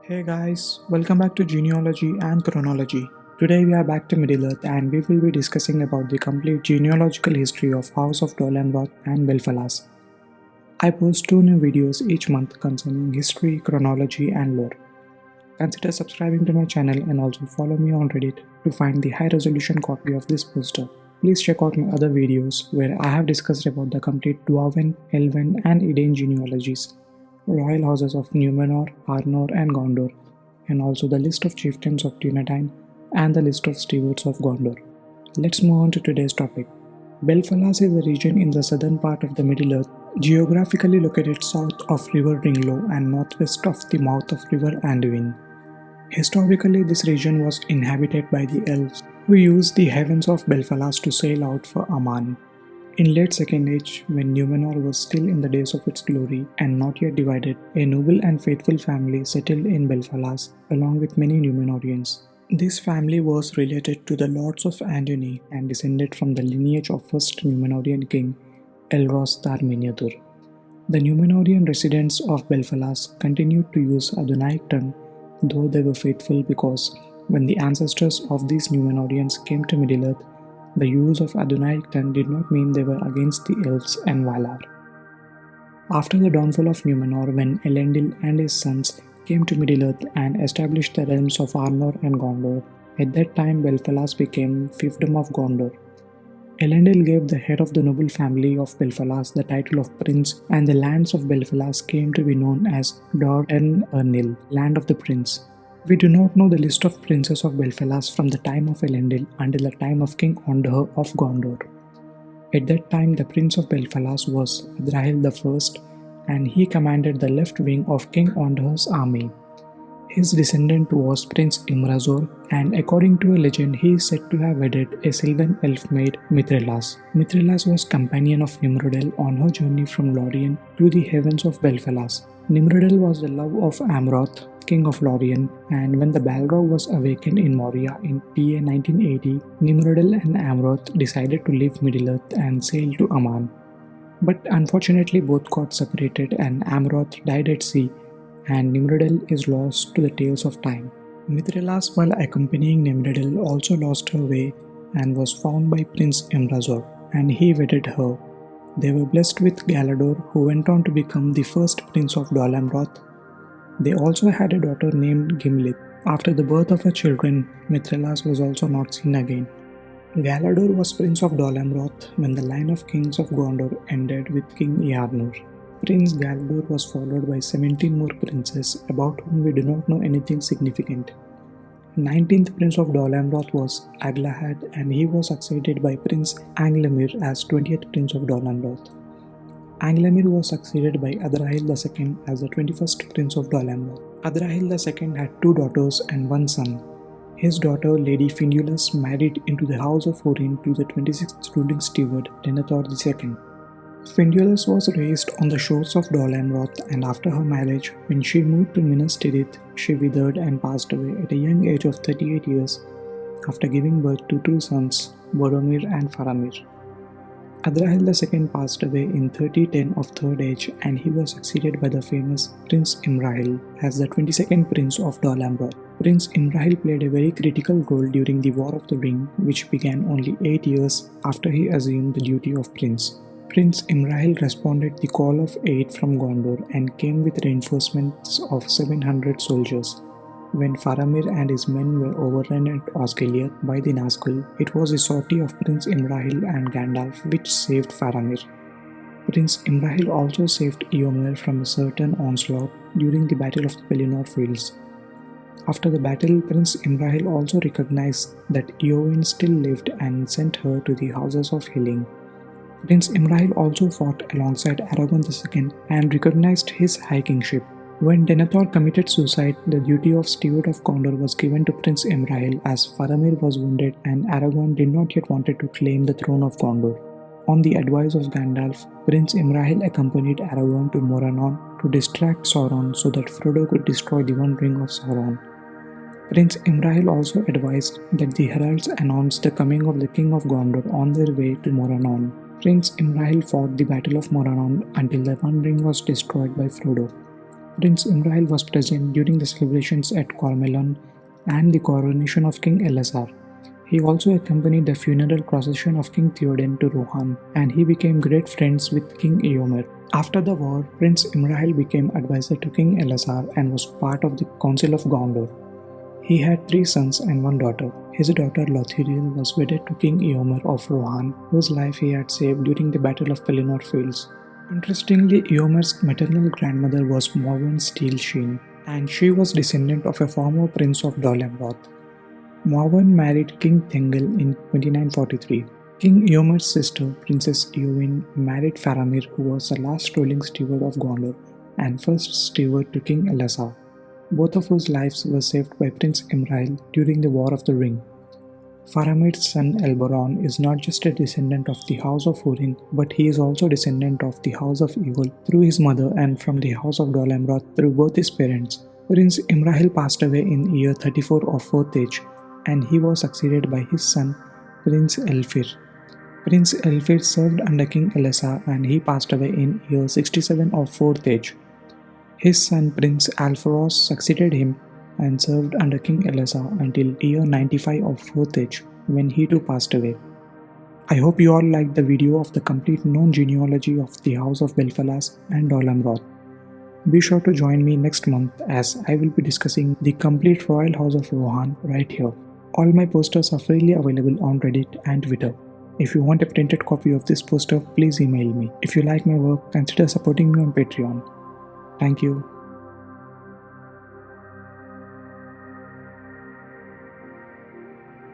Hey guys, welcome back to Genealogy and Chronology. Today we are back to Middle Earth and we will be discussing about the complete genealogical history of House of Dolanroth and Belfalas. I post 2 new videos each month concerning history, chronology and lore. Consider subscribing to my channel and also follow me on Reddit to find the high resolution copy of this poster. Please check out my other videos where I have discussed about the complete Dwarven, Elven and Edain genealogies, royal houses of Numenor, Arnor and Gondor, and also the list of chieftains of Dunedain and the list of stewards of Gondor. Let's move on to today's topic. Belfalas is a region in the southern part of the Middle Earth, geographically located south of River Ringlow and northwest of the mouth of River Anduin. Historically, this region was inhabited by the elves, who used the heavens of Belfalas to sail out for Aman. In late Second Age, when Numenor was still in the days of its glory and not yet divided, a noble and faithful family settled in Belfalas along with many Numenorians. This family was related to the Lords of Anduin and descended from the lineage of first Numenorian king Elros Tar-Miniadur. The Numenorian residents of Belfalas continued to use Adonaic tongue, though they were faithful because when the ancestors of these Numenorians came to Middle Earth, the use of Adonaic tongue did not mean they were against the elves and Valar. After the downfall of Numenor, when Elendil and his sons came to Middle Earth and established the realms of Arnor and Gondor, at that time Belfalas became fiefdom of Gondor. Elendil gave the head of the noble family of Belfalas the title of prince, and the lands of Belfalas came to be known as Dor en Ernil, land of the prince. We do not know the list of princes of Belfalas from the time of Elendil until the time of King Ondher of Gondor. At that time, the prince of Belfalas was Adrahil I, and he commanded the left wing of King Ondher's army. His descendant was Prince Imrazor, and according to a legend, he is said to have wedded a Sylvan elf maid, Mithrilas. Mithrilas was companion of Nimrodel on her journey from Lorien to the heavens of Belfalas. Nimrodel was the love of Amroth, king of Lorien, and when the Balrog was awakened in Moria in PA 1980, Nimrodel and Amroth decided to leave Middle-earth and sail to Aman. But unfortunately both got separated and Amroth died at sea, and Nimrodel is lost to the tales of time. Mithrilas, while accompanying Nimrodel, also lost her way and was found by Prince Imrazor, and he wedded her. They were blessed with Galador, who went on to become the first prince of Dolamroth. They also had a daughter named Gimli. After the birth of her children, Mithrilas was also not seen again. Galador was prince of Dolamroth when the line of kings of Gondor ended with King Earnur. Prince Galador was followed by 17 more princes about whom we do not know anything significant. 19th Prince of Dolamroth was Aglahad, and he was succeeded by Prince Anglamir as 20th Prince of Dolamroth. Anglamir was succeeded by Adrahil II as the 21st Prince of Dolamroth. Adrahil II had 2 daughters and 1 son. His daughter Lady Findulus married into the house of Húrin to the 26th ruling steward Denethor II. Findulus was raised on the shores of Dolamroth, and after her marriage, when she moved to Minas Tirith, she withered and passed away at a young age of 38 years after giving birth to 2 sons, Boromir and Faramir. Adrahil II passed away in 3010 of third age, and he was succeeded by the famous Prince Imrahil as the 22nd Prince of Dolamroth. Prince Imrahil played a very critical role during the War of the Ring, which began only 8 years after he assumed the duty of prince. Prince Imrahil responded the call of aid from Gondor and came with reinforcements of 700 soldiers. When Faramir and his men were overrun at Osgiliath by the Nazgûl, it was the sortie of Prince Imrahil and Gandalf which saved Faramir. Prince Imrahil also saved Eomer from a certain onslaught during the Battle of the Pelennor Fields. After the battle, Prince Imrahil also recognized that Eowyn still lived and sent her to the Houses of Healing. Prince Imrahil also fought alongside Aragorn II and recognized his high kingship. When Denethor committed suicide, the duty of steward of Gondor was given to Prince Imrahil as Faramir was wounded and Aragorn did not yet wanted to claim the throne of Gondor. On the advice of Gandalf, Prince Imrahil accompanied Aragorn to Morannon to distract Sauron so that Frodo could destroy the One Ring of Sauron. Prince Imrahil also advised that the heralds announce the coming of the King of Gondor on their way to Morannon. Prince Imrahil fought the Battle of Morannon until the One Ring was destroyed by Frodo. Prince Imrahil was present during the celebrations at Cormelon and the coronation of King Elessar. He also accompanied the funeral procession of King Theoden to Rohan, and he became great friends with King Eomer. After the war, Prince Imrahil became advisor to King Elessar and was part of the Council of Gondor. He had 3 sons and 1 daughter. His daughter Lothiriel was wedded to King Eomer of Rohan, whose life he had saved during the Battle of Pelennor Fields. Interestingly, Eomer's maternal grandmother was Morwen Steelsheen, and she was descendant of a former prince of Dol Amroth. Morwen married King Thengel in 2943. King Eomer's sister, Princess Eowyn, married Faramir, who was the last ruling steward of Gondor and first steward to King Elessar, both of whose lives were saved by Prince Imrahil during the War of the Ring. Faramir's son Elberon is not just a descendant of the House of Húrin, but he is also descendant of the House of Eöl through his mother and from the House of Dol Amroth through both his parents. Prince Imrahil passed away in year 34 of 4th age, and he was succeeded by his son Prince Elfir. Prince Elfir served under King Elessar and he passed away in year 67 of 4th age. His son Prince Alforos succeeded him and served under King Elessar until year 95 of 4th age, when he too passed away. I hope you all liked the video of the complete known genealogy of the House of Belfalas and Dol Amroth. Be sure to join me next month as I will be discussing the complete Royal House of Rohan right here. All my posters are freely available on Reddit and Twitter. If you want a printed copy of this poster, please email me. If you like my work, consider supporting me on Patreon. Thank you.